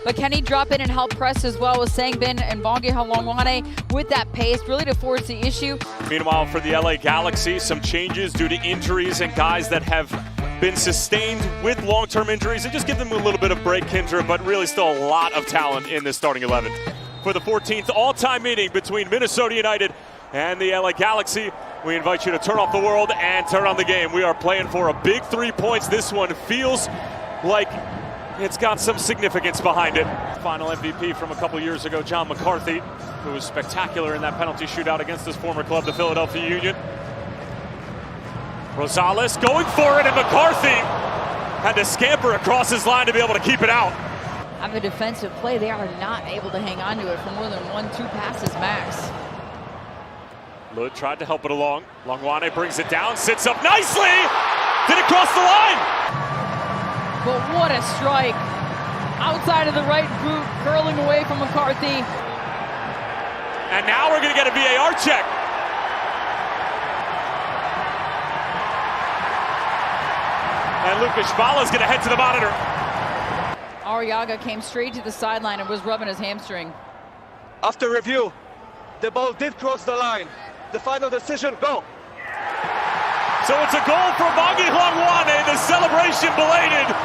but can he drop in and help press as well with Sangbin and Bongi Halongwane with that pace, really to force the issue? Meanwhile, for the LA Galaxy, some changes due to injuries and guys that have been sustained with long-term injuries, and just give them a little bit of break, Kindra, but really still a lot of talent in this starting 11. For the 14th all-time meeting between Minnesota United and the LA Galaxy, we invite you to turn off the world and turn on the game. We are playing for a big 3 points. This one feels like it's got some significance behind it. Final MVP from a couple years ago, John McCarthy, who was spectacular in that penalty shootout against his former club, the Philadelphia Union. Rosales going for it, and McCarthy had to scamper across his line to be able to keep it out. Have a defensive play. They are not able to hang on to it for more than 1-2 passes max. Lud tried to help it along. Longwane brings it down, sits up nicely. Did it cross the line? But what a strike. Outside of the right boot, curling away from McCarthy. And now we're going to get a VAR check. And Lucas Spala is going to head to the monitor. Arriaga came straight to the sideline and was rubbing his hamstring. After review, the ball did cross the line. The final decision, go. So it's a goal for Bongi Halongwane, the celebration belated.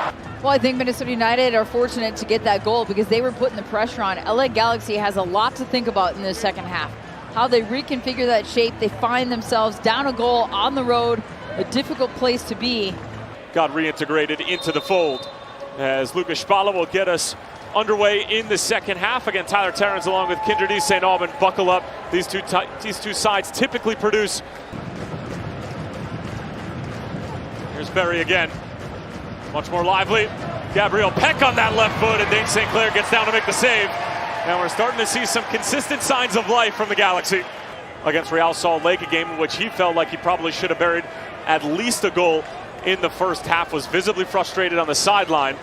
Well, I think Minnesota United are fortunate to get that goal because they were putting the pressure on. LA Galaxy has a lot to think about in the second half. How they reconfigure that shape, they find themselves down a goal on the road, a difficult place to be. Got reintegrated into the fold as Lucas Spala will get us underway in the second half. Again, Tyler Terrence along with Kindred St. Albans. Buckle up. These two sides typically produce. Here's Berry again. Much more lively. Gabriel Peck on that left foot, and Dane St. Clair gets down to make the save. And we're starting to see some consistent signs of life from the Galaxy. Against Real Salt Lake, a game in which he felt like he probably should have buried at least a goal in the first half, was visibly frustrated on the sideline.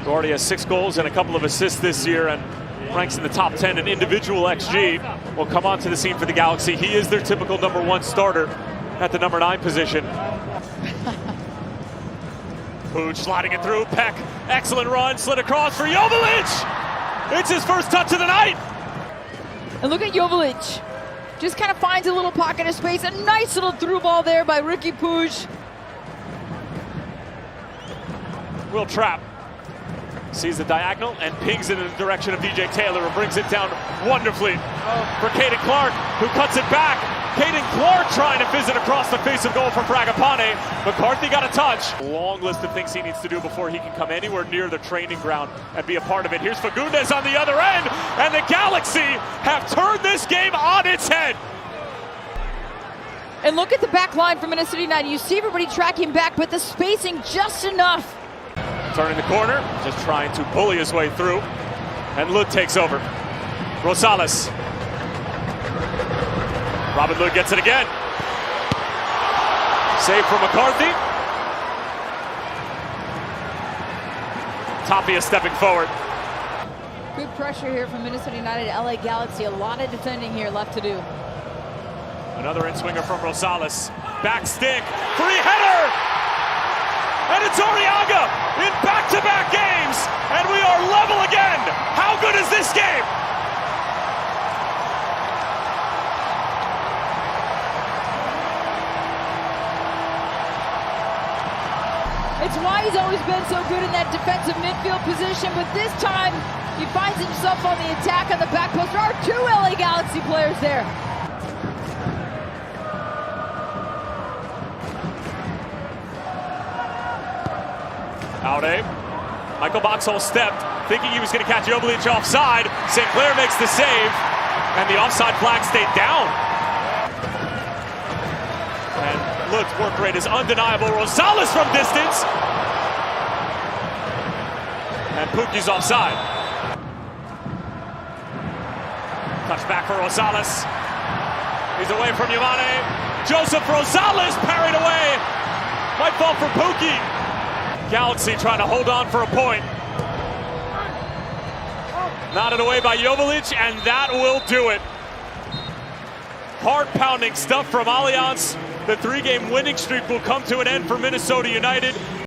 Gordy has 6 goals and a couple of assists this year and ranks in the top 10 in individual XG. Will come onto the scene for the Galaxy. He is their typical number 1 starter at the number 9 position. Pooch sliding it through. Peck, excellent run, slid across for Joveljic. It's his first touch of the night. And look at Joveljic. Just kind of finds a little pocket of space. A nice little through ball there by Ricky Pooch. Will Trapp sees the diagonal and pings it in the direction of DJ Taylor, who brings it down wonderfully for Caden Clark, who cuts it back. Caden Clark trying to fizz it across the face of goal for Fragapane. McCarthy got a touch. Long list of things he needs to do before he can come anywhere near the training ground and be a part of it. Here's Fagundes on the other end, and the Galaxy have turned this game on its head. And look at the back line for Minnesota United. You see everybody tracking back, but the spacing just enough. Turning the corner, just trying to bully his way through. And Lud takes over. Rosales. Robin Lud gets it again. Save from McCarthy. Tapia stepping forward. Good pressure here from Minnesota United, LA Galaxy. A lot of defending here left to do. Another in-swinger from Rosales. Back stick. Free header! And it's Arriaga in back-to-back games, and we are level again. How good is this game? It's why he's always been so good in that defensive midfield position, but this time he finds himself on the attack on the back post. There are 2 LA Galaxy players there. Aude. Michael Boxall stepped, thinking he was going to catch Joveljic offside. St. Clair makes the save, and the offside flag stayed down. And Lud's work rate is undeniable. Rosales from distance. And Pookie's offside. Touch back for Rosales. He's away from Yamane. Joseph Rosales parried away. Might fall for Pookie. Galaxy trying to hold on for a point. Nodded away by Joveljic, and that will do it. Heart-pounding stuff from Allianz. The 3-game winning streak will come to an end for Minnesota United.